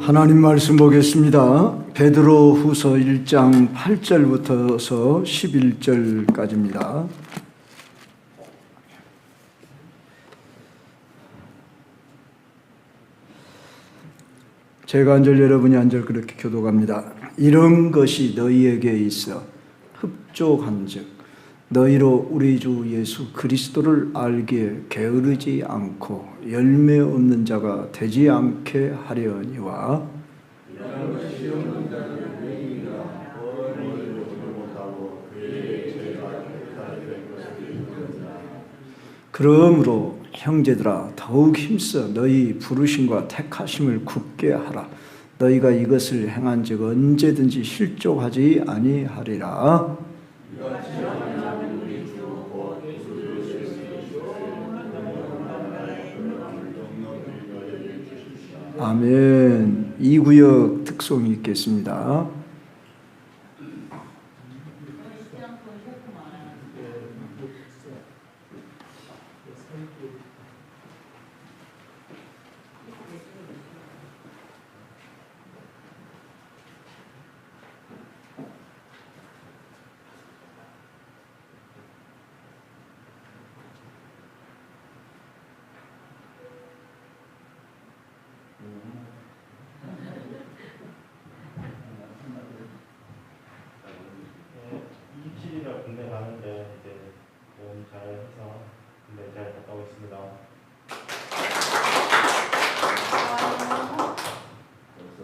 하나님 말씀 보겠습니다. 베드로 후서 1장 8절부터서 11절까지입니다. 제가 한 절 여러분이 한 절 그렇게 교독합니다. 이런 것이 너희에게 있어 흡족한즉 너희로 우리 주 예수 그리스도를 알기에 게으르지 않고 열매 없는 자가 되지 않게 하려니와 그러므로 형제들아 더욱 힘써 너희 부르심과 택하심을 굳게 하라. 너희가 이것을 행한즉 언제든지 실족하지 아니하리라. 아멘. 이 구역 특송이 있겠습니다. 군대 가는데 이제 몸 잘해서 군대 잘 갔다 오겠습니다. 그래서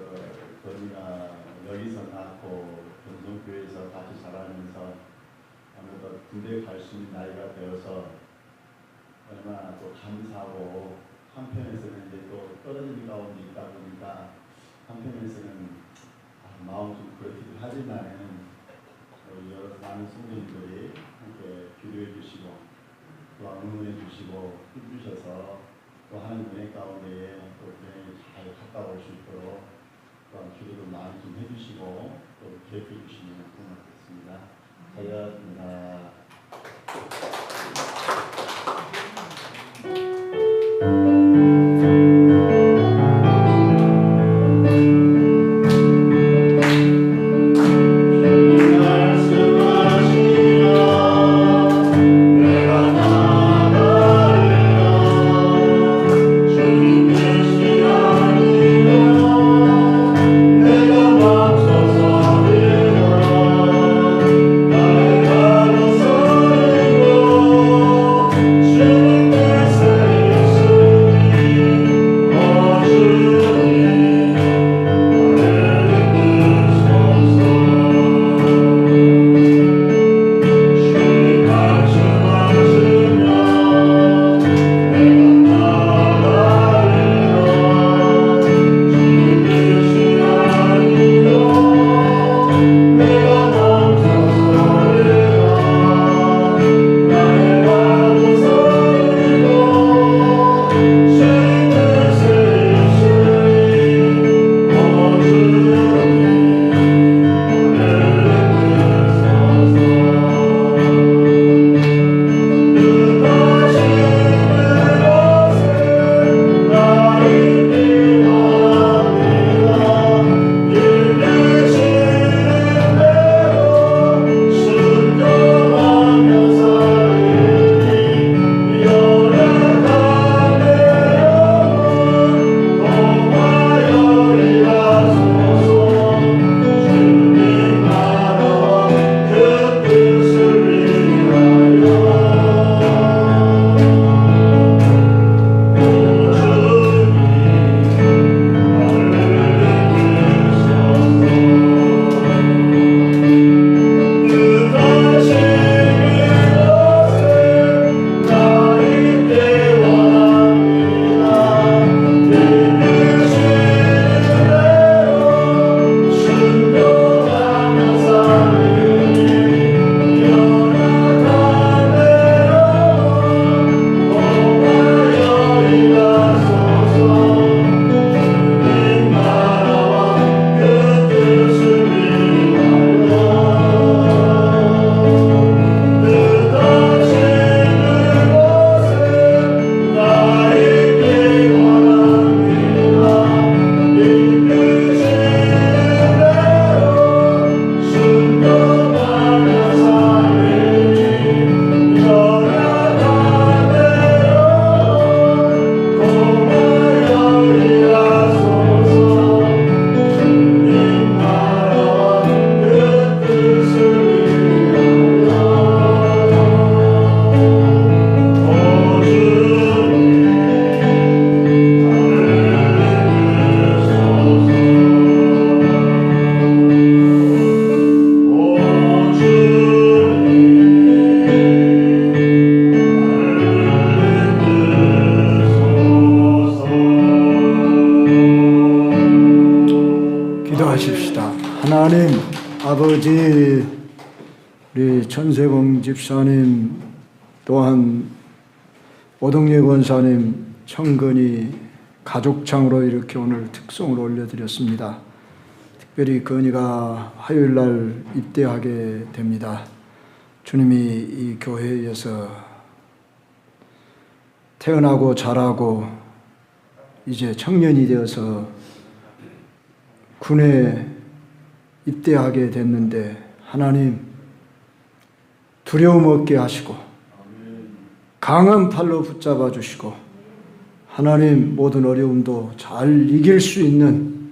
저희가 여기서 낳고 전성교회에서 같이 자라면서 아무래도 군대 갈 수 있는 나이가 되어서 얼마나 또 감사하고 한편에서는 이제 또 떨어지는 가운데 있다 보니까 한편에서는 마음 좀 그렇기도 하지만 여러 많은 성도님들이 함께 기도해 주시고 또 응원해 주시고 힘주셔서 또 하는 은혜 가운데에 또 잘 갔다 올 수 있도록 또 기도도 많이 좀 해주시고 또 기억해 주시면 고맙겠습니다. 감사합니다. 내가 맙소서 하나님 아버지, 우리 천세봉 집사님 또한 오동예 권사님 청근이 가족창으로 이렇게 오늘 특송을 올려드렸습니다. 특별히 건이가 화요일날 입대하게 됩니다. 주님이 이 교회에서 태어나고 자라고 이제 청년이 되어서 군에 입대하게 됐는데 하나님 두려움 없게 하시고 강한 팔로 붙잡아 주시고 하나님 모든 어려움도 잘 이길 수 있는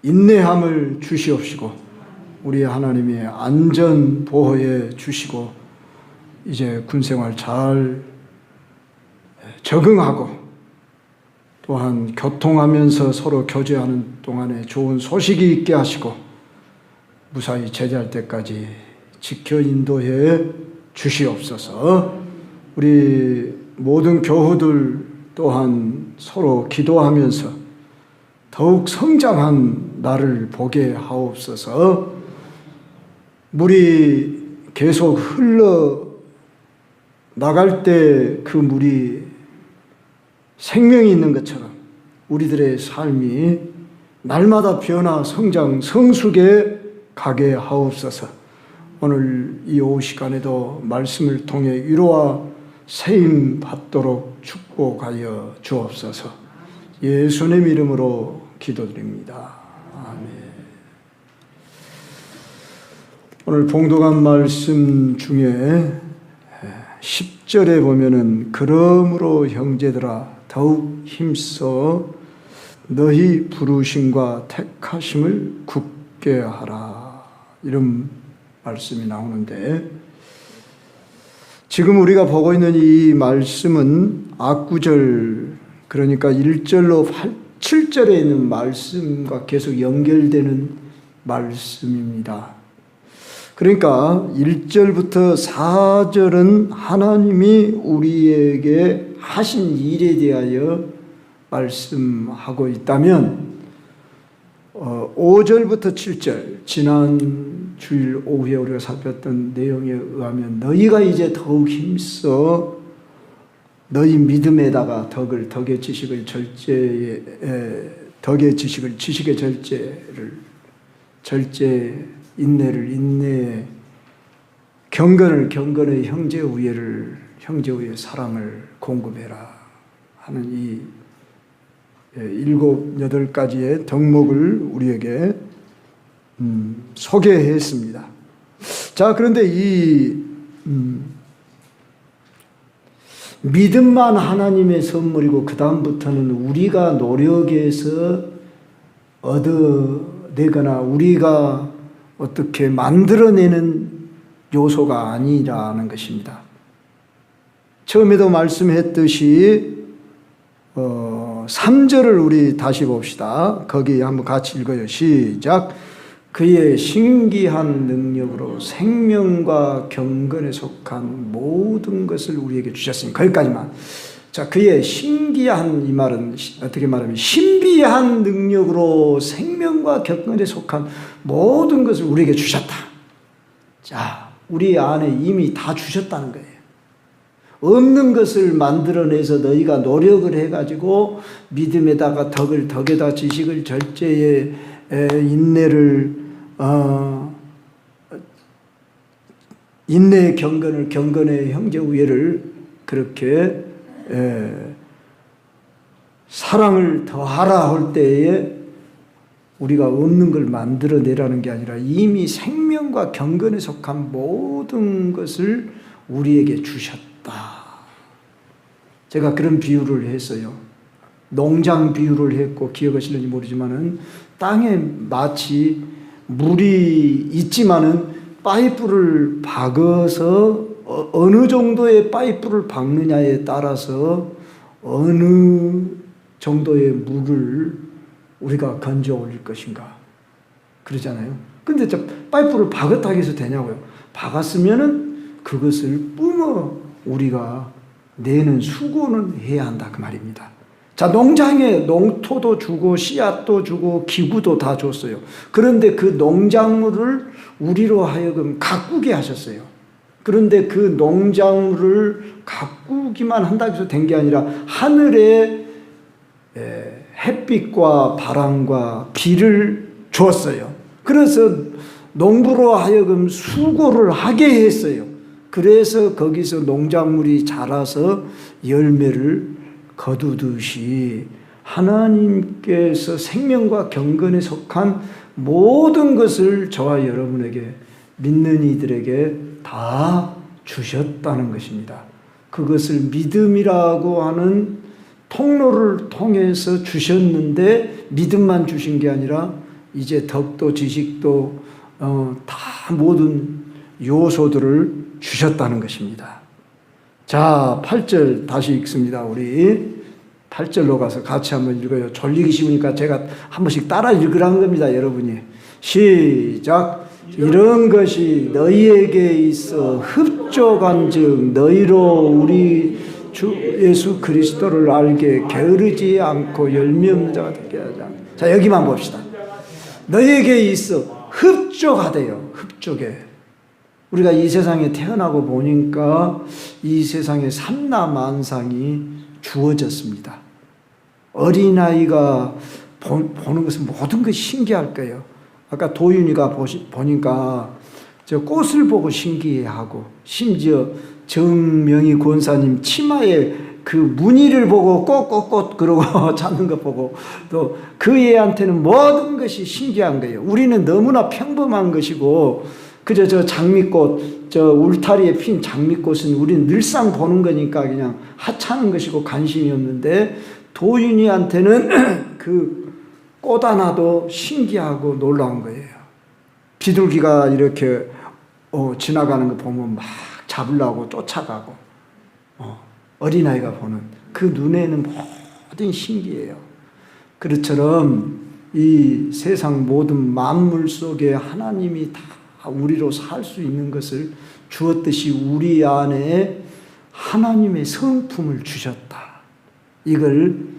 인내함을 주시옵시고 우리 하나님이 안전 보호해 주시고 이제 군생활 잘 적응하고 또한 교통하면서 서로 교제하는 동안에 좋은 소식이 있게 하시고 무사히 제대할 때까지 지켜 인도해 주시옵소서. 우리 모든 교우들 또한 서로 기도하면서 더욱 성장한 나를 보게 하옵소서. 물이 계속 흘러 나갈 때 그 물이 생명이 있는 것처럼 우리들의 삶이 날마다 변화, 성장, 성숙에 가게 하옵소서. 오늘 이 오후 시간에도 말씀을 통해 위로와 세임 받도록 축복하여 주옵소서. 예수님 이름으로 기도드립니다. 아멘. 오늘 봉독한 말씀 중에 10절에 보면은 그러므로 형제들아 더욱 힘써 너희 부르심과 택하심을 굳게 하라, 이런 말씀이 나오는데 지금 우리가 보고 있는 이 말씀은 앞구절, 그러니까 1절로 7절에 있는 말씀과 계속 연결되는 말씀입니다. 그러니까 1절부터 4절은 하나님이 우리에게 하신 일에 대하여 말씀하고 있다면 5절부터 7절, 지난 주일 오후에 우리가 살폈던 내용에 의하면 너희가 이제 더욱 힘써 너희 믿음에다가 덕의 지식을 지식의 절제, 인내에 경건의 형제 우애의 사랑을 공급해라 하는 이 7, 8가지의 덕목을 우리에게 소개했습니다. 자, 그런데 이 믿음만 하나님의 선물이고 그 다음부터는 우리가 노력해서 얻어내거나 우리가 어떻게 만들어내는 요소가 아니라는 것입니다. 처음에도 말씀했듯이 3절을 우리 다시 봅시다. 거기 한번 같이 읽어요. 시작. 그의 신기한 능력으로 생명과 경건에 속한 모든 것을 우리에게 주셨으니, 거기까지만. 자, 그의 신기한, 이 말은 어떻게 말하면 신비한 능력으로 생명과 경건에 속한 모든 것을 우리에게 주셨다. 자, 우리 안에 이미 다 주셨다는 거예요. 없는 것을 만들어내서 너희가 노력을 해가지고 믿음에다가 덕에다 지식을, 절제에 인내의 경건을, 경건의 형제 우애를, 그렇게 사랑을 더하라 할 때에 우리가 없는 걸 만들어내라는 게 아니라 이미 생명과 경건에 속한 모든 것을 우리에게 주셨다. 제가 그런 비유를 했어요. 농장 비유를 했고 기억하실는지 모르지만은 땅에 마치 물이 있지만은 파이프를 박아서 어느 정도의 파이프를 박느냐에 따라서 어느 정도의 물을 우리가 건져 올릴 것인가 그러잖아요. 근데 저 파이프를 박았다고 해서 되냐고요. 박았으면은 그것을 뿜어 우리가 내는 수고는 해야 한다 그 말입니다. 자, 농장에 농토도 주고 씨앗도 주고 기구도 다 줬어요. 그런데 그 농작물을 우리로 하여금 가꾸게 하셨어요. 그런데 그 농작물을 가꾸기만 한다고 해서 된 게 아니라 하늘에 햇빛과 바람과 비를 주었어요. 그래서 농부로 하여금 수고를 하게 했어요. 그래서 거기서 농작물이 자라서 열매를 거두듯이 하나님께서 생명과 경건에 속한 모든 것을 저와 여러분에게 믿는 이들에게 다 주셨다는 것입니다. 그것을 믿음이라고 하는 통로를 통해서 주셨는데 믿음만 주신 게 아니라 이제 덕도 지식도 다 모든 요소들을 주셨다는 것입니다. 자, 8절 다시 읽습니다. 우리 8절로 가서 같이 한번 읽어요. 졸리기 쉬우니까 제가 한 번씩 따라 읽으라는 겁니다, 여러분이. 시작. 이런 것이 너희에게 있어 흡족한즉 너희로 우리 주 예수 그리스도를 알게 게으르지 않고 열매 없는 자가 되게 하자. 자, 여기만 봅시다. 너희에게 있어 흡족하대요. 흡족해. 우리가 이 세상에 태어나고 보니까 이 세상에 삼라만상이 주어졌습니다. 어린아이가 보는 것은 모든 것이 신기할 거예요. 아까 도윤이가 보니까 저 꽃을 보고 신기해하고 심지어 정명희 권사님 치마에 그 무늬를 보고 꽃 그러고 찾는 것 보고 또 그 애한테는 모든 것이 신기한 거예요. 우리는 너무나 평범한 것이고 그저 저 장미꽃, 저 울타리에 핀 장미꽃은 우리는 늘상 보는 거니까 그냥 하찮은 것이고 관심이 없는데 도윤이한테는 그 꽃 하나도 신기하고 놀라운 거예요. 비둘기가 이렇게 지나가는 거 보면 막 잡으려고 쫓아가고 어린아이가 보는 그 눈에는 모든 신기해요. 그것처럼 이 세상 모든 만물 속에 하나님이 다 우리로 살 수 있는 것을 주었듯이 우리 안에 하나님의 성품을 주셨다. 이걸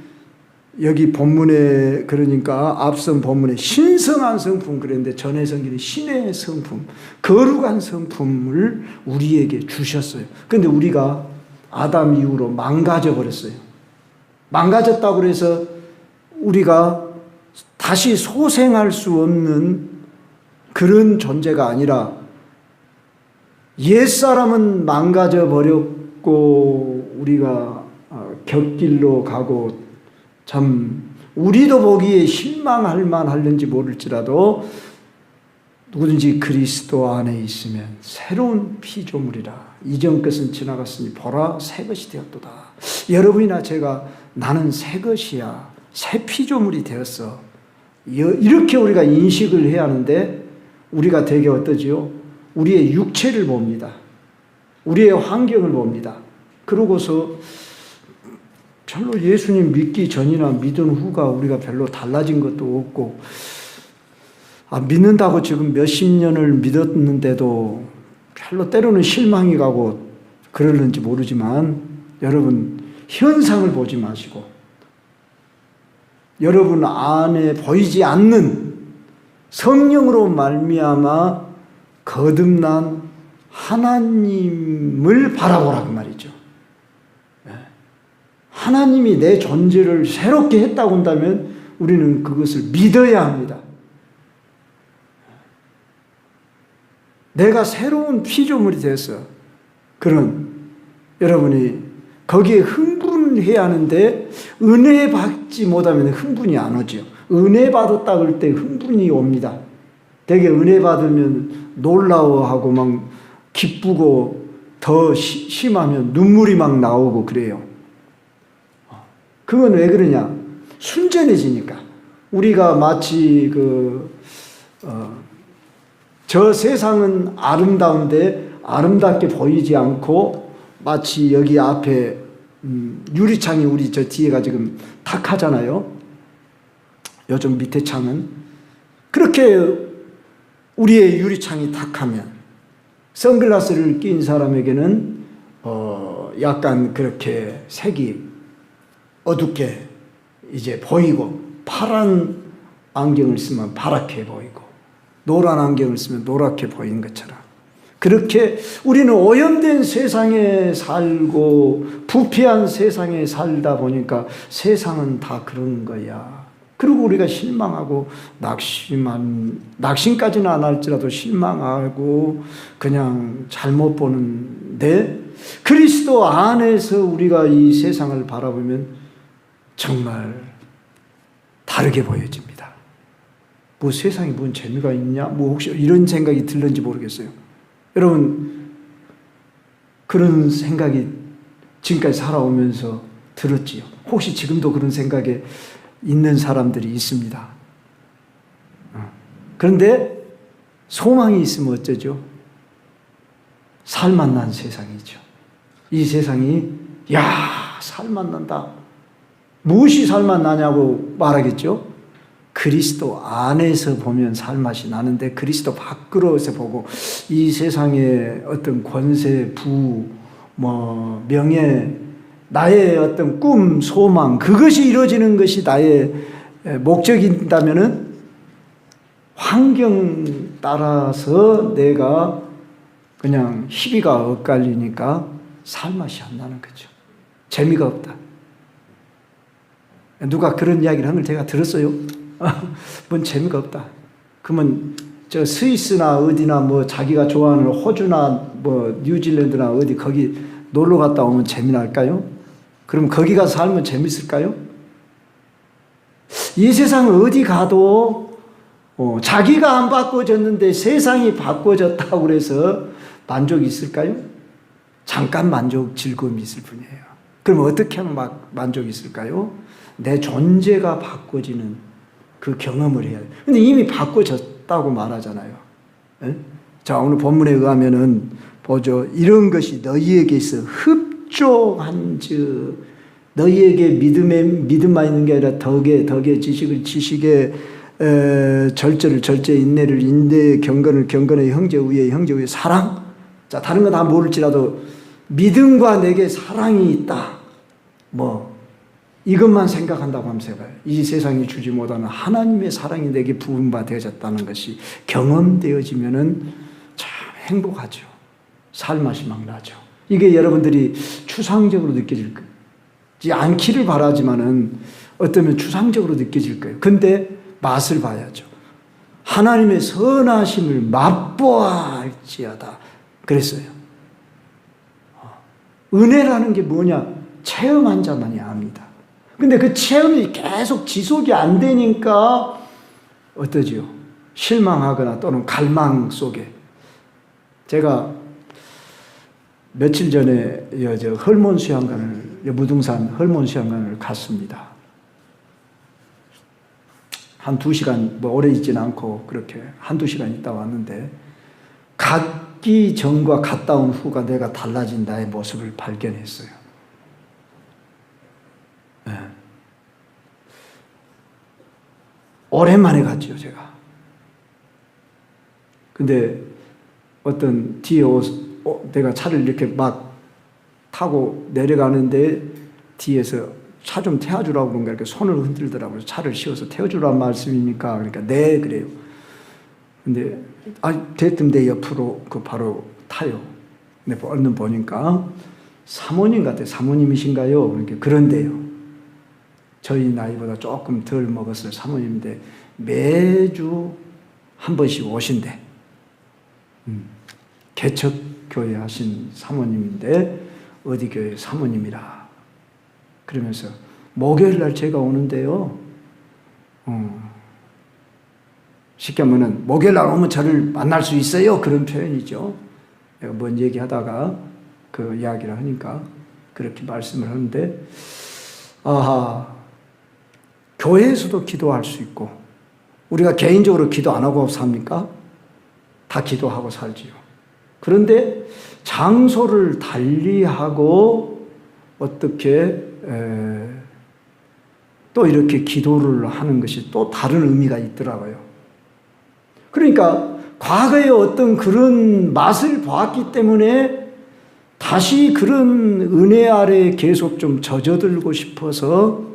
여기 본문에 그러니까 앞선 본문에 신성한 성품 그랬는데 전해 성경에 신의 성품, 거룩한 성품을 우리에게 주셨어요. 그런데 우리가 아담 이후로 망가져 버렸어요. 망가졌다고 해서 우리가 다시 소생할 수 없는 그런 존재가 아니라 옛사람은 망가져 버렸고 우리가 곁길로 가고 참 우리도 보기에 실망할 만할는지 모를지라도 누구든지 그리스도 안에 있으면 새로운 피조물이라 이전 것은 지나갔으니 보라 새 것이 되었도다. 여러분이나 제가 나는 새 것이야, 새 피조물이 되었어, 이렇게 우리가 인식을 해야 하는데 우리가 되게 어떠지요? 우리의 육체를 봅니다. 우리의 환경을 봅니다. 그러고서 별로 예수님 믿기 전이나 믿은 후가 우리가 별로 달라진 것도 없고 믿는다고 지금 몇십 년을 믿었는데도 별로 때로는 실망이 가고 그러는지 모르지만 여러분 현상을 보지 마시고 여러분 안에 보이지 않는 성령으로 말미암아 거듭난 하나님을 바라보라 그 말이죠. 하나님이 내 존재를 새롭게 했다고 한다면 우리는 그것을 믿어야 합니다. 내가 새로운 피조물이 됐어. 그런 여러분이 거기에 흥분해야 하는데 은혜 받지 못하면 흥분이 안 오죠. 은혜 받았다 그럴 때 흥분이 옵니다. 되게 은혜 받으면 놀라워하고 막 기쁘고 더 심하면 눈물이 막 나오고 그래요. 그건 왜 그러냐? 순전해지니까. 우리가 마치 저 세상은 아름다운데 아름답게 보이지 않고 마치 여기 앞에 유리창이 우리 저 뒤에가 지금 탁하잖아요. 요즘 밑에 창은 그렇게 우리의 유리창이 탁하면 선글라스를 낀 사람에게는 약간 그렇게 색이 어둡게 이제 보이고, 파란 안경을 쓰면 파랗게 보이고, 노란 안경을 쓰면 노랗게 보이는 것처럼, 그렇게 우리는 오염된 세상에 살고 부패한 세상에 살다 보니까 세상은 다 그런 거야. 그리고 우리가 실망하고 낙심까지는 안 할지라도 실망하고 그냥 잘못 보는데, 그리스도 안에서 우리가 이 세상을 바라보면 정말 다르게 보여집니다. 뭐 세상에 뭔 재미가 있냐? 뭐 혹시 이런 생각이 들는지 모르겠어요. 여러분, 그런 생각이 지금까지 살아오면서 들었지요. 혹시 지금도 그런 생각에 있는 사람들이 있습니다. 그런데 소망이 있으면 어쩌죠? 살맛난 세상이죠. 이 세상이 살맛난다. 무엇이 살맛나냐고 말하겠죠? 그리스도 안에서 보면 살맛이 나는데, 그리스도 밖으로서 보고 이 세상의 어떤 권세, 부, 명예, 나의 어떤 꿈, 소망, 그것이 이루어지는 것이 나의 목적이다면은 환경 따라서 내가 그냥 희비가 엇갈리니까 살맛이 안 나는 거죠. 재미가 없다. 누가 그런 이야기를 한 걸 제가 들었어요. 뭔 재미가 없다. 그러면 저 스위스나 어디나 자기가 좋아하는 호주나 뉴질랜드나 어디 거기 놀러 갔다 오면 재미날까요? 그럼 거기 가서 살면 재밌을까요? 이 세상 어디 가도 자기가 안 바꿔졌는데 세상이 바꿔졌다고 그래서 만족이 있을까요? 잠깐 만족, 즐거움이 있을 뿐이에요. 그럼 어떻게 하면 만족이 있을까요? 내 존재가 바꿔지는 그 경험을 해야 돼요. 근데 이미 바꿔졌다고 말하잖아요. 에? 자, 오늘 본문에 의하면은 보죠. 이런 것이 너희에게 있어 흡족한즉, 너희에게 믿음만 있는 게 아니라 덕에 지식에 절제를 절제, 인내를 인내에, 경건을 경건에, 형제 위에 사랑. 자, 다른 건 다 모를지라도 믿음과 내게 사랑이 있다. 이것만 생각한다고 하면서 해봐요. 이 세상이 주지 못하는 하나님의 사랑이 내게 부음받아졌다는 것이 경험되어지면은 참 행복하죠. 살맛이 막 나죠. 이게 여러분들이 추상적으로 느껴질 거예요. 않기를 바라지만은 어쩌면 추상적으로 느껴질 거예요. 근데 맛을 봐야죠. 하나님의 선하심을 맛보아 할지어다 그랬어요. 은혜라는 게 뭐냐? 체험한 자만이 압니다. 근데 그 체험이 계속 지속이 안 되니까 어떠지요? 실망하거나 또는 갈망 속에. 제가 며칠 전에 헐몬 수양관을, 무등산 헐몬 수양관을 갔습니다. 한 2시간, 오래 있지는 않고 그렇게 한두 시간 있다 왔는데, 가기 전과 갔다 온 후가 내가 달라진 나의 모습을 발견했어요. 네. 오랜만에 갔죠, 제가. 근데 어떤 뒤에 내가 차를 이렇게 막 타고 내려가는데 뒤에서 차 좀 태워주라고 그런가 이렇게 손을 흔들더라고요. 차를 씌워서 태워주라는 말씀입니까? 그러니까 네, 그래요. 근데 대뜸 내 옆으로 바로 타요. 근데 얼른 보니까 사모님 같아요. 사모님이신가요? 그러니까 그런데요. 저희 나이보다 조금 덜 먹었을 사모님인데 매주 한 번씩 오신대. 개척교회 하신 사모님인데 어디 교회 사모님이라. 그러면서 목요일 날 제가 오는데요. 쉽게 하면은 목요일 날 오면 저를 만날 수 있어요. 그런 표현이죠. 내가 뭔 얘기하다가 그 이야기를 하니까 그렇게 말씀을 하는데, 교회에서도 기도할 수 있고, 우리가 개인적으로 기도 안 하고 삽니까? 다 기도하고 살지요. 그런데 장소를 달리하고 어떻게 또 이렇게 기도를 하는 것이 또 다른 의미가 있더라고요. 그러니까 과거에 어떤 그런 맛을 보았기 때문에 다시 그런 은혜 아래에 계속 좀 젖어들고 싶어서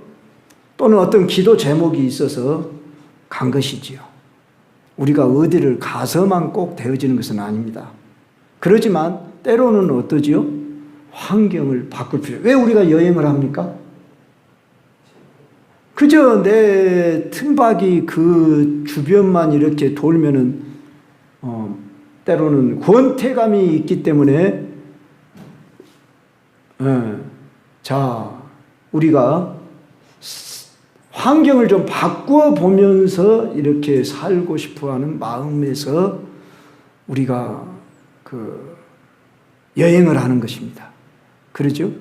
또는 어떤 기도 제목이 있어서 간 것이지요. 우리가 어디를 가서만 꼭 되어지는 것은 아닙니다. 그렇지만 때로는 어떠지요? 환경을 바꿀 필요. 왜 우리가 여행을 합니까? 그저 내 틈박이 그 주변만 이렇게 돌면은 때로는 권태감이 있기 때문에 자, 우리가 환경을 좀 바꾸어 보면서 이렇게 살고 싶어 하는 마음에서 우리가 그 여행을 하는 것입니다. 그러죠?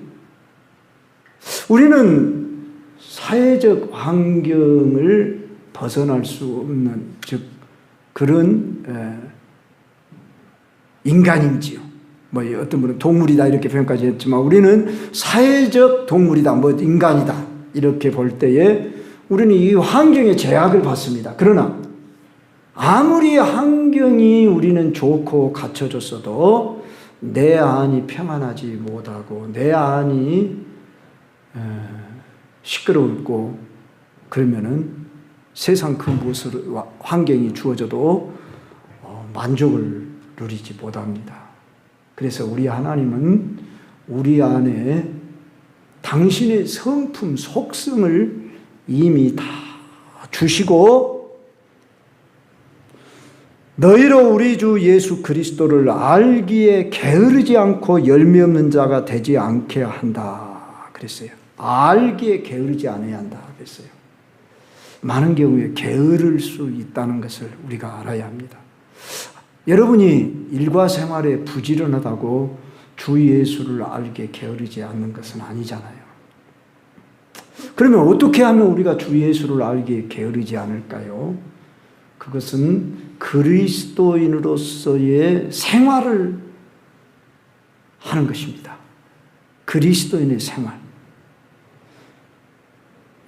우리는 사회적 환경을 벗어날 수 없는, 즉, 그런 인간인지요. 뭐 어떤 분은 동물이다 이렇게 표현까지 했지만 우리는 사회적 동물이다, 뭐 인간이다 이렇게 볼 때에 우리는 이 환경에 제약을 받습니다. 그러나 아무리 환경이 우리는 좋고 갖춰졌어도 내 안이 평안하지 못하고 내 안이 시끄럽고 그러면은 세상 그 무엇을 환경이 주어져도 만족을 누리지 못합니다. 그래서 우리 하나님은 우리 안에 당신의 성품, 속성을 이미 다 주시고 너희로 우리 주 예수 그리스도를 알기에 게으르지 않고 열매 없는 자가 되지 않게 한다 그랬어요. 알기에 게으르지 않아야 한다 그랬어요. 많은 경우에 게으를 수 있다는 것을 우리가 알아야 합니다. 여러분이 일과 생활에 부지런하다고 주 예수를 알게 게으르지 않는 것은 아니잖아요. 그러면 어떻게 하면 우리가 주 예수를 알게 게으르지 않을까요? 그것은 그리스도인으로서의 생활을 하는 것입니다. 그리스도인의 생활.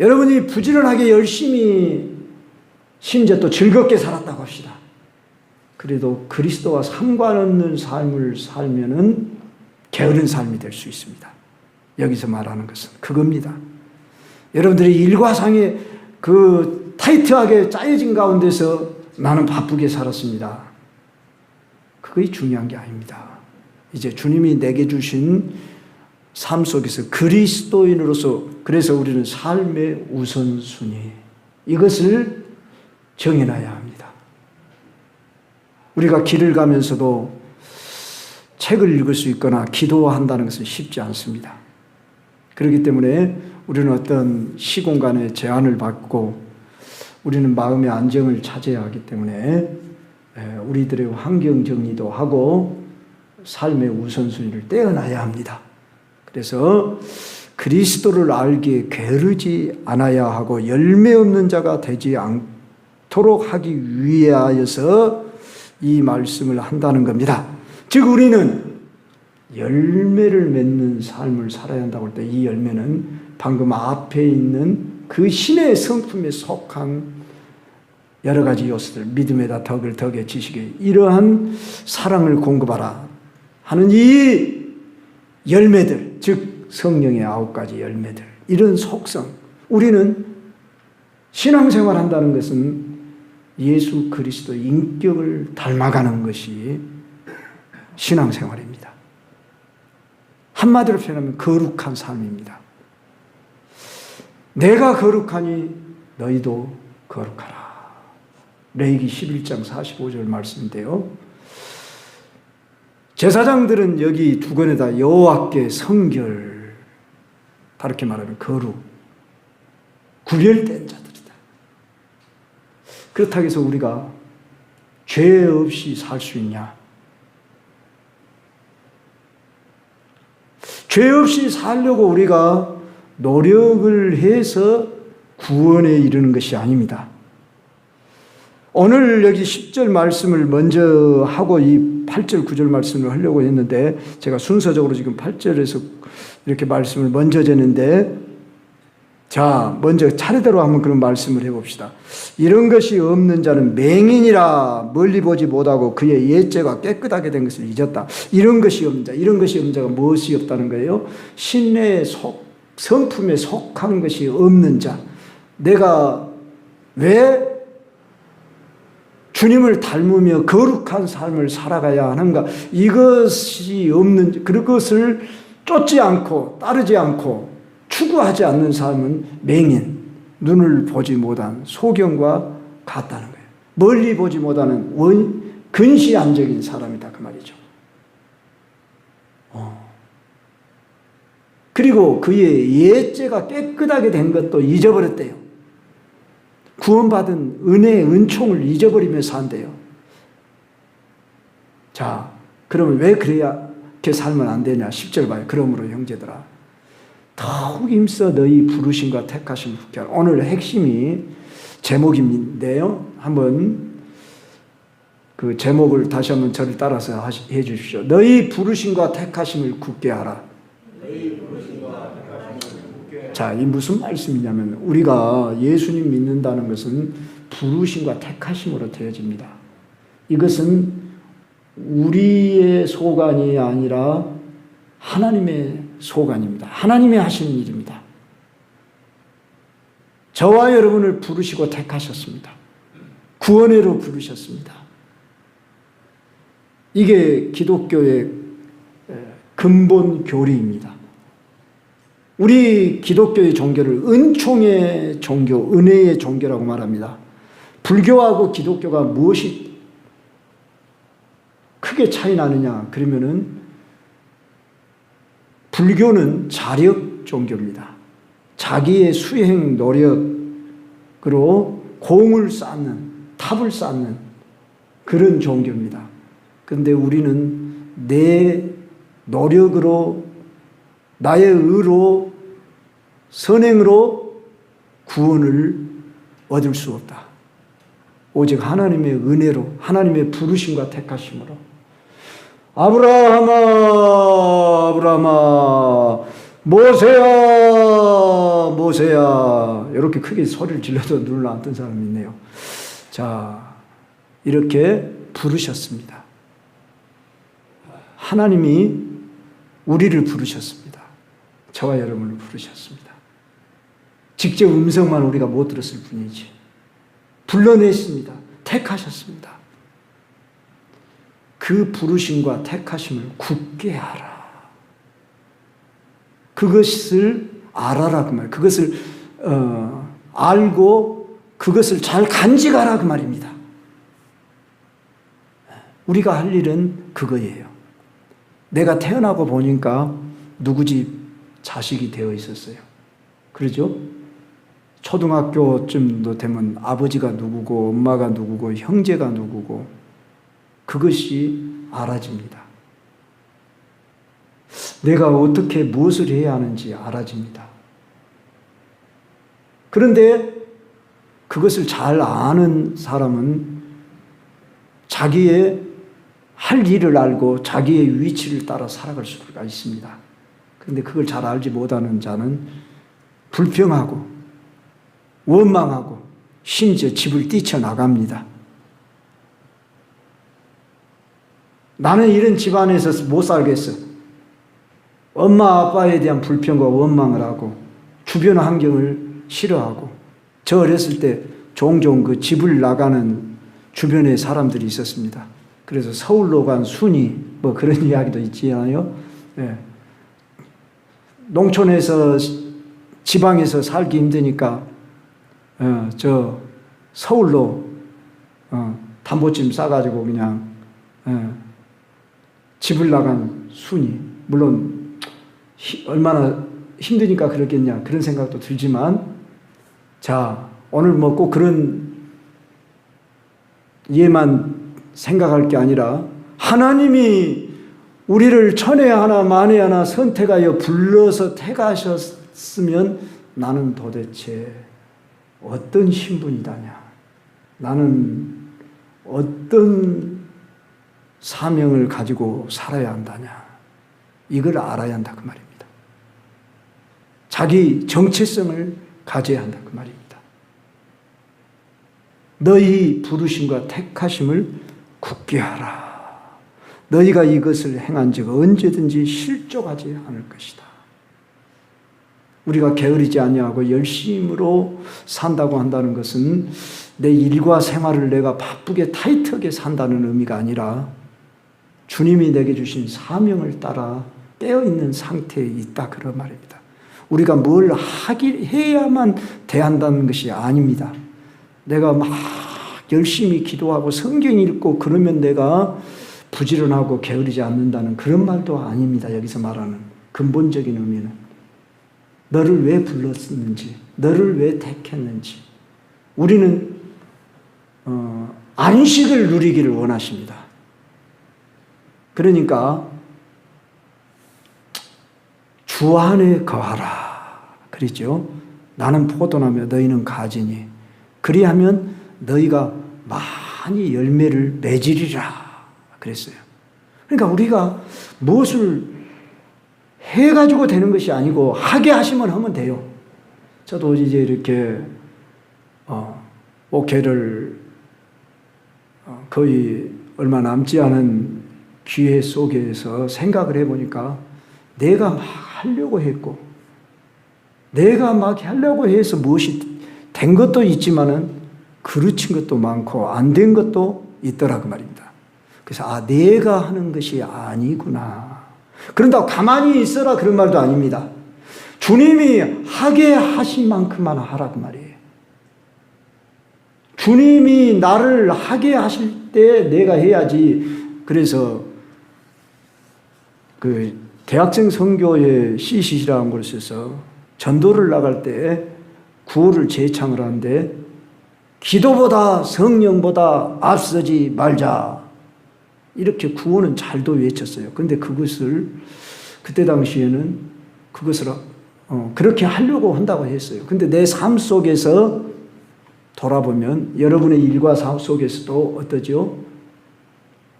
여러분이 부지런하게 열심히 심지어 또 즐겁게 살았다고 합시다. 그래도 그리스도와 상관없는 삶을 살면은 게으른 삶이 될 수 있습니다. 여기서 말하는 것은 그겁니다. 여러분들이 일과상에 그 타이트하게 짜여진 가운데서 나는 바쁘게 살았습니다. 그게 중요한 게 아닙니다. 이제 주님이 내게 주신 삶 속에서 그리스도인으로서 그래서 우리는 삶의 우선순위 이것을 정해놔야 합니다. 우리가 길을 가면서도 책을 읽을 수 있거나 기도한다는 것은 쉽지 않습니다. 그렇기 때문에 우리는 어떤 시공간의 제한을 받고 우리는 마음의 안정을 찾아야 하기 때문에 우리들의 환경 정리도 하고 삶의 우선순위를 떼어놔야 합니다. 그래서 그리스도를 알기에 게으르지 않아야 하고 열매 없는 자가 되지 않도록 하기 위하여서 이 말씀을 한다는 겁니다. 즉 우리는 열매를 맺는 삶을 살아야 한다고 할 때 이 열매는 방금 앞에 있는 그 신의 성품에 속한 여러 가지 요소들, 믿음에다 덕을, 덕에 지식에 이러한 사랑을 공급하라 하는 이 열매들, 즉 성령의 9가지 열매들, 이런 속성, 우리는 신앙생활 한다는 것은 예수 그리스도 인격을 닮아가는 것이 신앙생활입니다. 한마디로 표현하면 거룩한 삶입니다. 내가 거룩하니 너희도 거룩하라. 레위기 11장 45절 말씀인데요. 제사장들은 여기 두 권에다 여호와께 성결, 다르게 말하면 거룩, 구별된 자들이다. 그렇다고 해서 우리가 죄 없이 살 수 있냐? 죄 없이 살려고 우리가 노력을 해서 구원에 이르는 것이 아닙니다. 오늘 여기 10절 말씀을 먼저 하고 이 8절, 9절 말씀을 하려고 했는데 제가 순서적으로 지금 8절에서 이렇게 말씀을 먼저 쟀는데 자, 먼저 차례대로 한번 그런 말씀을 해봅시다. 이런 것이 없는 자는 맹인이라 멀리 보지 못하고 그의 옛죄가 깨끗하게 된 것을 잊었다. 이런 것이 없는 자, 이런 것이 없는 자가 무엇이 없다는 거예요? 신의 성품에 속한 것이 없는 자. 내가 왜 주님을 닮으며 거룩한 삶을 살아가야 하는가? 이것이 없는, 그것을 쫓지 않고 따르지 않고 추구하지 않는 삶은 맹인, 눈을 보지 못한 소경과 같다는 거예요. 멀리 보지 못하는 근시안적인 사람이다 그 말이죠. 그리고 그의 예죄가 깨끗하게 된 것도 잊어버렸대요. 구원받은 은혜의 은총을 잊어버리며 산대요. 자, 그러면 왜 그렇게 살면 안 되냐? 10절 봐요. 그러므로 형제들아, 더욱 힘써 너희 부르심과 택하심을 굳게 하라. 오늘 핵심이 제목인데요. 한번 그 제목을 다시 한번 저를 따라서 해 주십시오. 너희 부르심과 택하심을 굳게 하라. 자, 이 무슨 말씀이냐면 우리가 예수님 믿는다는 것은 부르심과 택하심으로 되어집니다. 이것은 우리의 소관이 아니라 하나님의 소관입니다. 하나님이 하시는 일입니다. 저와 여러분을 부르시고 택하셨습니다. 구원회로 부르셨습니다. 이게 기독교의 근본 교리입니다. 우리 기독교의 종교를 은총의 종교, 은혜의 종교라고 말합니다. 불교하고 기독교가 무엇이 크게 차이 나느냐? 그러면은 불교는 자력 종교입니다. 자기의 수행 노력으로 공을 쌓는, 탑을 쌓는 그런 종교입니다. 그런데 우리는 내 노력으로, 나의 의로, 선행으로 구원을 얻을 수 없다. 오직 하나님의 은혜로, 하나님의 부르심과 택하심으로. 아브라함아, 모세야. 이렇게 크게 소리를 질러도 눈을 안 뜬 사람이 있네요. 자, 이렇게 부르셨습니다. 하나님이 우리를 부르셨습니다. 저와 여러분을 부르셨습니다. 직접 음성만 우리가 못 들었을 뿐이지. 불러냈습니다. 택하셨습니다. 그 부르심과 택하심을 굳게 하라. 그것을 알아라 그 말. 그것을 알고 그것을 잘 간직하라 그 말입니다. 우리가 할 일은 그거예요. 내가 태어나고 보니까 누구 집 자식이 되어 있었어요. 그러죠? 초등학교쯤도 되면 아버지가 누구고 엄마가 누구고 형제가 누구고 그것이 알아집니다. 내가 어떻게 무엇을 해야 하는지 알아집니다. 그런데 그것을 잘 아는 사람은 자기의 할 일을 알고 자기의 위치를 따라 살아갈 수가 있습니다. 그런데 그걸 잘 알지 못하는 자는 불평하고 원망하고 심지어 집을 뛰쳐나갑니다. 나는 이런 집안에서 못 살겠어. 엄마 아빠에 대한 불평과 원망을 하고 주변 환경을 싫어하고 저 어렸을 때 종종 그 집을 나가는 주변에 사람들이 있었습니다. 그래서 서울로 간 순이 뭐 그런 이야기도 있지않아요. 예. 농촌에서 지방에서 살기 힘드니까 저 서울로 담보찜 싸가지고 그냥 집을 나간 순이 물론 얼마나 힘드니까 그러겠냐 그런 생각도 들지만 자 오늘 뭐 꼭 그런 예만 생각할 게 아니라 하나님이 우리를 천에 하나 만에 하나 선택하여 불러서 택하셨으면 나는 도대체 어떤 신분이다냐 나는 어떤 사명을 가지고 살아야 한다냐 이걸 알아야 한다 그 말입니다. 자기 정체성을 가져야 한다 그 말입니다. 너희 부르심과 택하심을 굳게 하라. 너희가 이것을 행한 즉 언제든지 실족하지 않을 것이다. 우리가 게으르지 아니하고 열심으로 산다고 한다는 것은 내 일과 생활을 내가 바쁘게 타이트하게 산다는 의미가 아니라 주님이 내게 주신 사명을 따라 깨어있는 상태에 있다 그런 말입니다. 우리가 뭘 해야만 대한다는 것이 아닙니다. 내가 막 열심히 기도하고 성경 읽고 그러면 내가 부지런하고 게으르지 않는다는 그런 말도 아닙니다. 여기서 말하는 근본적인 의미는 너를 왜 불렀는지, 너를 왜 택했는지. 우리는 안식을 누리기를 원하십니다. 그러니까 주 안에 거하라 그랬죠. 나는 포도나며 너희는 가지니 그리하면 너희가 많이 열매를 맺으리라 그랬어요. 그러니까 우리가 무엇을 해가지고 되는 것이 아니고 하게 하시면 하면 돼요. 저도 이제 이렇게 목회를 거의 얼마 남지 않은 기회 속에서 생각을 해보니까 내가 막 하려고 했고 내가 막 하려고 해서 무엇이 된 것도 있지만은 그르친 것도 많고 안 된 것도 있더라 그 말입니다. 그래서 내가 하는 것이 아니구나. 그런다고 가만히 있어라 그런 말도 아닙니다. 주님이 하게 하신 만큼만 하라 그 말이에요. 주님이 나를 하게 하실 때 내가 해야지. 그래서 그 대학생 선교회 CCC라는 걸 써서 전도를 나갈 때 구호를 제창을 하는데 기도보다 성령보다 앞서지 말자. 이렇게 구호는 잘도 외쳤어요. 그런데 그것을 그때 당시에는 그것을 그렇게 하려고 한다고 했어요. 근데 내 삶 속에서 돌아보면 여러분의 일과 삶 속에서도 어떠죠?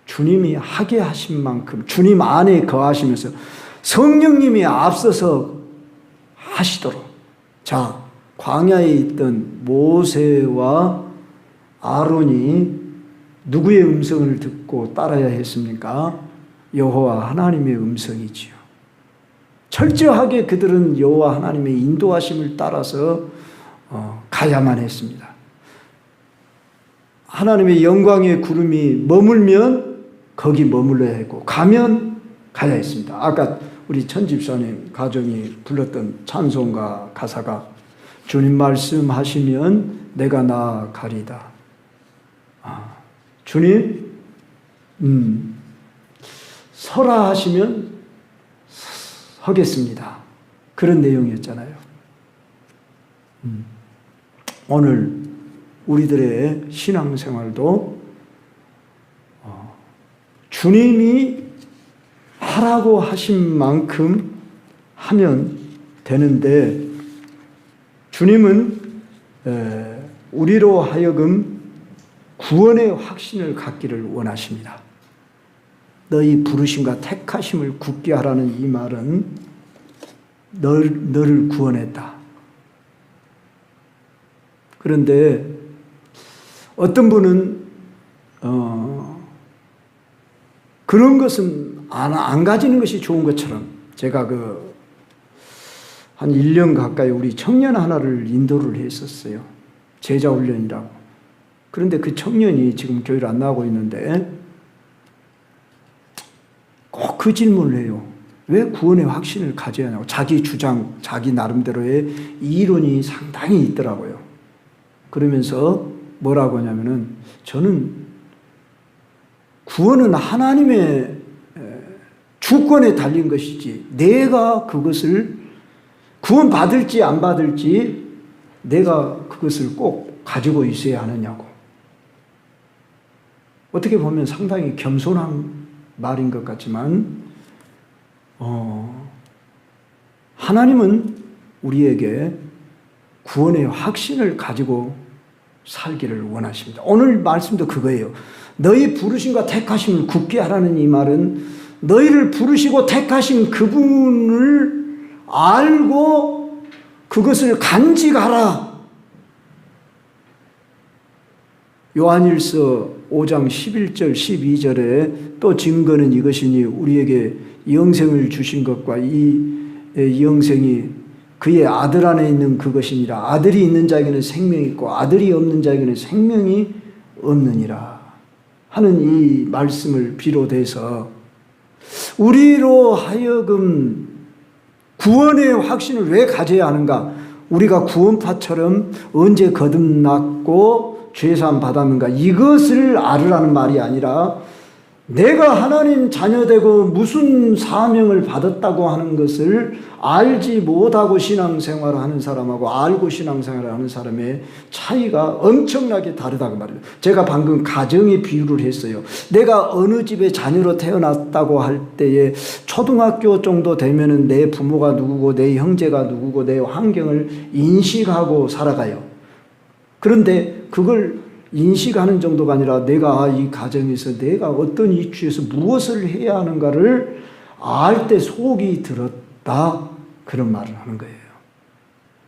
주님이 하게 하신 만큼 주님 안에 거하시면서 성령님이 앞서서 하시도록. 자, 광야에 있던 모세와 아론이 누구의 음성을 듣고 따라야 했습니까? 여호와 하나님의 음성이지요. 철저하게 그들은 여호와 하나님의 인도하심을 따라서 가야만 했습니다. 하나님의 영광의 구름이 머물면 거기 머물러야 했고 가면 가야 했습니다. 아까 우리 천집사님 가정이 불렀던 찬송가 가사가 주님 말씀하시면 내가 나아가리다. 주님 서라 하시면 서겠습니다. 그런 내용이었잖아요. 오늘 우리들의 신앙생활도 주님이 하라고 하신 만큼 하면 되는데 주님은 우리로 하여금 구원의 확신을 갖기를 원하십니다. 너희 부르심과 택하심을 굳게 하라는 이 말은 너를 구원했다. 그런데 어떤 분은 그런 것은 안 가지는 것이 좋은 것처럼 제가 한 1년 가까이 우리 청년 하나를 인도를 했었어요. 제자훈련이라고. 그런데 그 청년이 지금 교회를 안 나오고 있는데 꼭 그 질문을 해요. 왜 구원의 확신을 가져야 하냐고. 자기 주장, 자기 나름대로의 이론이 상당히 있더라고요. 그러면서 뭐라고 하냐면은 저는 구원은 하나님의 주권에 달린 것이지 내가 그것을 구원받을지 안 받을지 내가 그것을 꼭 가지고 있어야 하느냐고. 어떻게 보면 상당히 겸손한 말인 것 같지만 하나님은 우리에게 구원의 확신을 가지고 살기를 원하십니다. 오늘 말씀도 그거예요. 너희 부르심과 택하심을 굳게 하라는 이 말은 너희를 부르시고 택하신 그분을 알고 그것을 간직하라. 요한일서 5장 11절 12절에 또 증거는 이것이니 우리에게 영생을 주신 것과 이 영생이 그의 아들 안에 있는 그것이니라. 아들이 있는 자에게는 생명이 있고 아들이 없는 자에게는 생명이 없느니라 하는 이 말씀을 비롯해서 우리로 하여금 구원의 확신을 왜 가져야 하는가? 우리가 구원파처럼 언제 거듭났고 죄사함 받았는가? 이것을 알으라는 말이 아니라 내가 하나님 자녀되고 무슨 사명을 받았다고 하는 것을 알지 못하고 신앙생활을 하는 사람하고 알고 신앙생활을 하는 사람의 차이가 엄청나게 다르다고 말입니다. 제가 방금 가정의 비유를 했어요. 내가 어느 집에 자녀로 태어났다고 할 때에 초등학교 정도 되면은 내 부모가 누구고 내 형제가 누구고 내 환경을 인식하고 살아가요. 그런데 그걸 인식하는 정도가 아니라 내가 이 가정에서 내가 어떤 위치에서 무엇을 해야 하는가를 알 때 속이 들었다, 그런 말을 하는 거예요.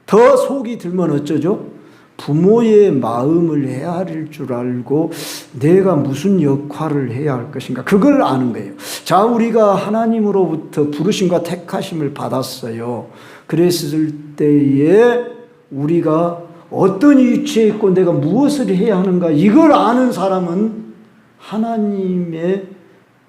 더 속이 들면 어쩌죠? 부모의 마음을 헤아릴 줄 알고 내가 무슨 역할을 해야 할 것인가, 그걸 아는 거예요. 자, 우리가 하나님으로부터 부르심과 택하심을 받았어요. 그랬을 때에 우리가 어떤 위치에 있고 내가 무엇을 해야 하는가, 이걸 아는 사람은 하나님의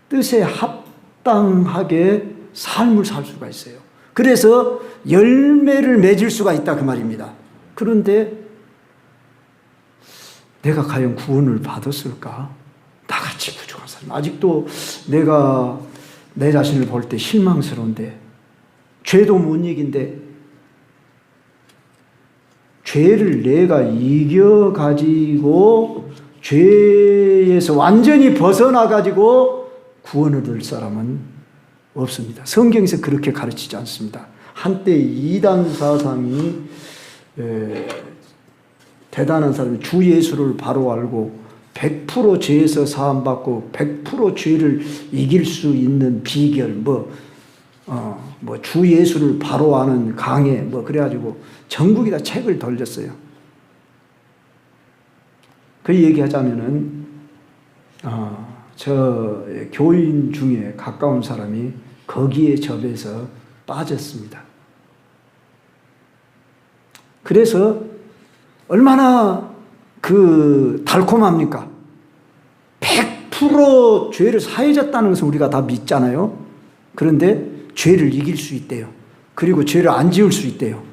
뜻에 합당하게 삶을 살 수가 있어요. 그래서 열매를 맺을 수가 있다, 그 말입니다. 그런데 내가 과연 구원을 받았을까? 나같이 부족한 사람, 아직도 내가 내 자신을 볼 때 실망스러운데, 죄도 못 이긴데 죄를 내가 이겨가지고 죄에서 완전히 벗어나가지고 구원을 얻을 사람은 없습니다. 성경에서 그렇게 가르치지 않습니다. 한때 이단 사상이 대단한 사람이 주 예수를 바로 알고 100% 죄에서 사함받고 100% 죄를 이길 수 있는 비결, 주 예수를 바로 아는 강해, 그래가지고 전국에다 책을 돌렸어요. 그 얘기하자면은, 저 교인 중에 가까운 사람이 거기에 접해서 빠졌습니다. 그래서 얼마나 달콤합니까? 100% 죄를 사해졌다는 것을 우리가 다 믿잖아요. 그런데 죄를 이길 수 있대요. 그리고 죄를 안 지을 수 있대요.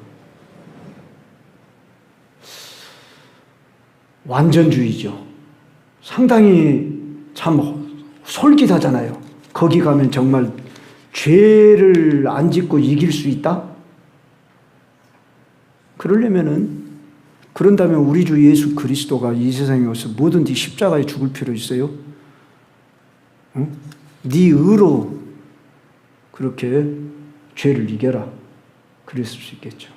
완전주의죠. 상당히 참 솔깃하잖아요. 거기 가면 정말 죄를 안 짓고 이길 수 있다? 그런다면 우리 주 예수 그리스도가 이 세상에 와서 뭐든지 십자가에 죽을 필요 있어요? 응? 네 의로 그렇게 죄를 이겨라, 그랬을 수 있겠죠.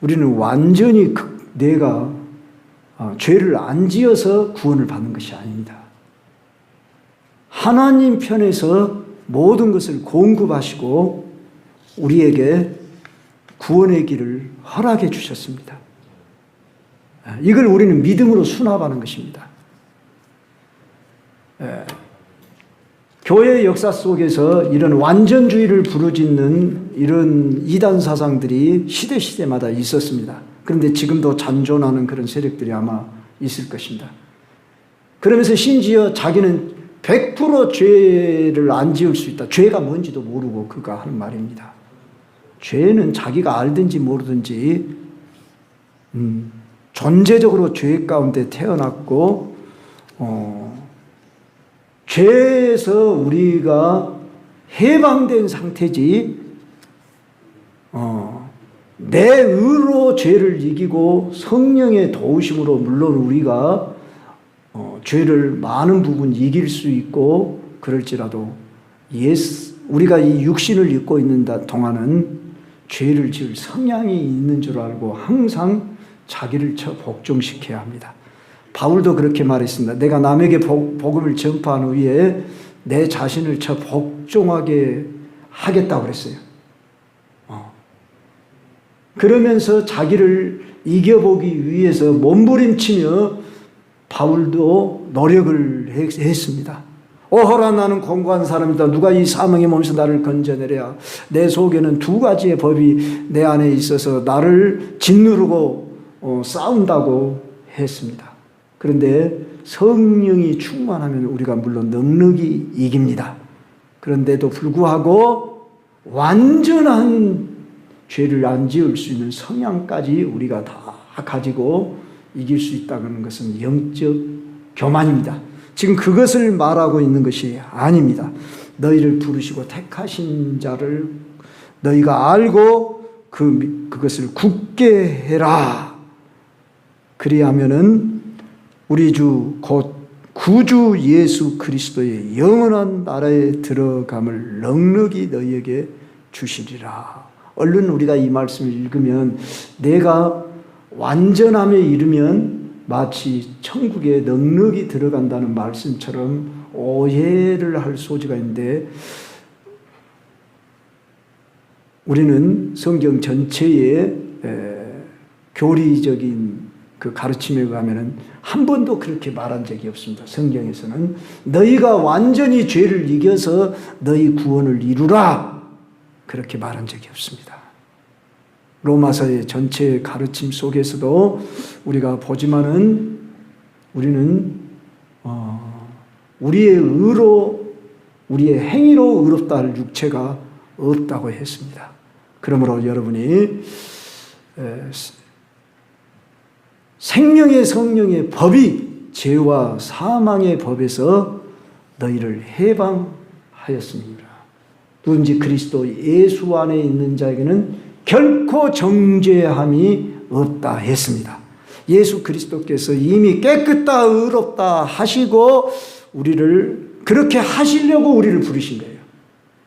우리는 완전히 내가 죄를 안 지어서 구원을 받는 것이 아닙니다. 하나님 편에서 모든 것을 공급하시고 우리에게 구원의 길을 허락해 주셨습니다. 이걸 우리는 믿음으로 수납하는 것입니다. 교회의 역사 속에서 이런 완전주의를 부르짖는 이런 이단 사상들이 시대마다 있었습니다. 그런데 지금도 잔존하는 그런 세력들이 아마 있을 것입니다. 그러면서 심지어 자기는 100% 죄를 안 지을 수 있다. 죄가 뭔지도 모르고 그가 하는 말입니다. 죄는 자기가 알든지 모르든지 존재적으로 죄 가운데 태어났고 죄에서 우리가 해방된 상태지 내 의로 죄를 이기고 성령의 도우심으로 물론 우리가 죄를 많은 부분 이길 수 있고 그럴지라도 우리가 이 육신을 입고 있는 동안은 죄를 지을 성향이 있는 줄 알고 항상 자기를 복종시켜야 합니다. 바울도 그렇게 말했습니다. 내가 남에게 복음을 전파한 후에 내 자신을 복종하게 하겠다고 그랬어요. 그러면서 자기를 이겨보기 위해서 몸부림치며 바울도 노력을 했습니다. 오호라 나는 공고한 사람이다. 누가 이 사망의 몸에서 나를 건져내랴. 내 속에는 두 가지의 법이 내 안에 있어서 나를 짓누르고 싸운다고 했습니다. 그런데 성령이 충만하면 우리가 물론 넉넉히 이깁니다. 그런데도 불구하고 완전한 죄를 안 지을 수 있는 성향까지 우리가 다 가지고 이길 수 있다는 것은 영적 교만입니다. 지금 그것을 말하고 있는 것이 아닙니다. 너희를 부르시고 택하신 자를 너희가 알고 그것을 굳게 해라. 그리하면은 우리 주 곧 구주 예수 그리스도의 영원한 나라에 들어감을 넉넉히 너희에게 주시리라. 얼른 우리가 이 말씀을 읽으면 내가 완전함에 이르면 마치 천국에 넉넉히 들어간다는 말씀처럼 오해를 할 소지가 있는데, 우리는 성경 전체의 교리적인 그 가르침에 의하면 한 번도 그렇게 말한 적이 없습니다. 성경에서는 너희가 완전히 죄를 이겨서 너희 구원을 이루라, 그렇게 말한 적이 없습니다. 로마서의 전체 가르침 속에서도 우리가 보지만은 우리는 우리의 의로, 우리의 행위로 의롭다 할 육체가 없다고 했습니다. 그러므로 여러분이 생명의 성령의 법이 죄와 사망의 법에서 너희를 해방하였습니다. 누군지 그리스도 예수 안에 있는 자에게는 결코 정죄함이 없다 했습니다. 예수 그리스도께서 이미 깨끗다 의롭다 하시고 우리를 그렇게 하시려고 우리를 부르신 거예요.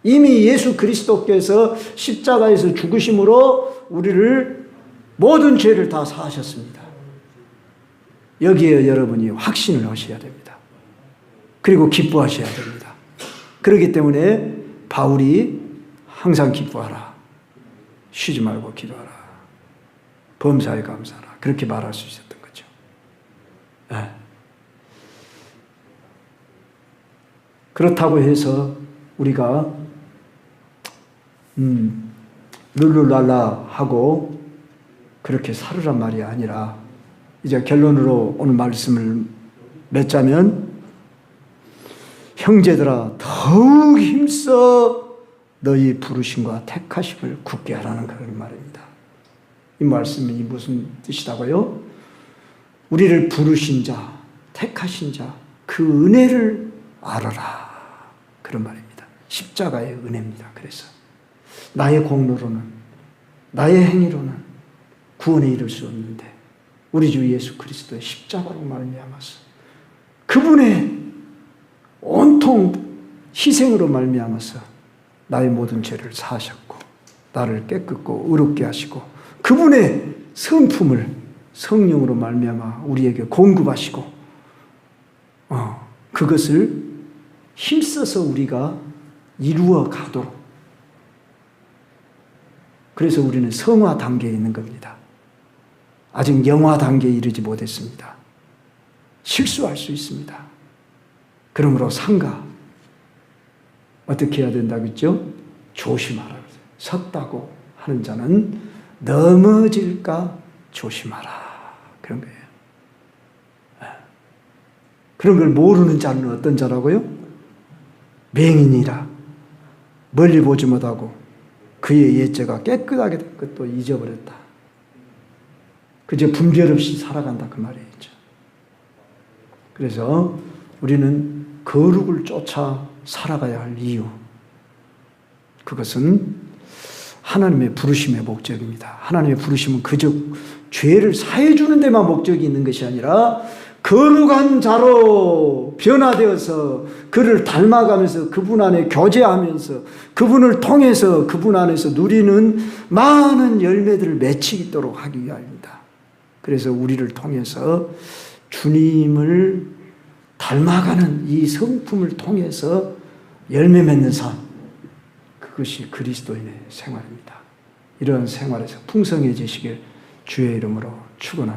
이미 예수 그리스도께서 십자가에서 죽으심으로 우리를 모든 죄를 다 사하셨습니다. 여기에 여러분이 확신을 하셔야 됩니다. 그리고 기뻐하셔야 됩니다. 그렇기 때문에 바울이 항상 기뻐하라, 쉬지 말고 기도하라, 범사에 감사하라, 그렇게 말할 수 있었던 거죠. 네. 그렇다고 해서 우리가 룰루랄라 하고 그렇게 살으란 말이 아니라, 이제 결론으로 오늘 말씀을 맺자면, 형제들아 더욱 힘써 너희 부르심과 택하심을 굳게 하라는 그런 말입니다. 이 말씀이 무슨 뜻이라고요? 우리를 부르신 자, 택하신 자, 그 은혜를 알아라, 그런 말입니다. 십자가의 은혜입니다. 그래서 나의 공로로는, 나의 행위로는 구원에 이를 수 없는데 우리 주 예수 그리스도의 십자가로 말미암아서 그분의 온통 희생으로 말미암아서 나의 모든 죄를 사하셨고 나를 깨끗고 의롭게 하시고 그분의 성품을 성령으로 말미암아 우리에게 공급하시고 그것을 힘써서 우리가 이루어 가도록, 그래서 우리는 성화 단계에 있는 겁니다. 아직 영화 단계에 이르지 못했습니다. 실수할 수 있습니다. 그러므로 삼가 어떻게 해야 된다겠죠? 조심하라. 섰다고 하는 자는 넘어질까 조심하라, 그런 거예요. 그런 걸 모르는 자는 어떤 자라고요? 맹인이라 멀리 보지 못하고 그의 옛죄가 깨끗하게 된 것도 잊어버렸다. 그저 분별 없이 살아간다, 그 말이죠. 그래서 우리는 거룩을 쫓아 살아가야 할 이유, 그것은 하나님의 부르심의 목적입니다. 하나님의 부르심은 그저 죄를 사해 주는 데만 목적이 있는 것이 아니라 거룩한 자로 변화되어서 그를 닮아가면서 그분 안에 교제하면서 그분을 통해서 그분 안에서 누리는 많은 열매들을 맺히도록 하기 위함입니다. 그래서 우리를 통해서 주님을 닮아가는 이 성품을 통해서 열매 맺는 삶, 그것이 그리스도인의 생활입니다. 이런 생활에서 풍성해지시길 주의 이름으로 축원합니다.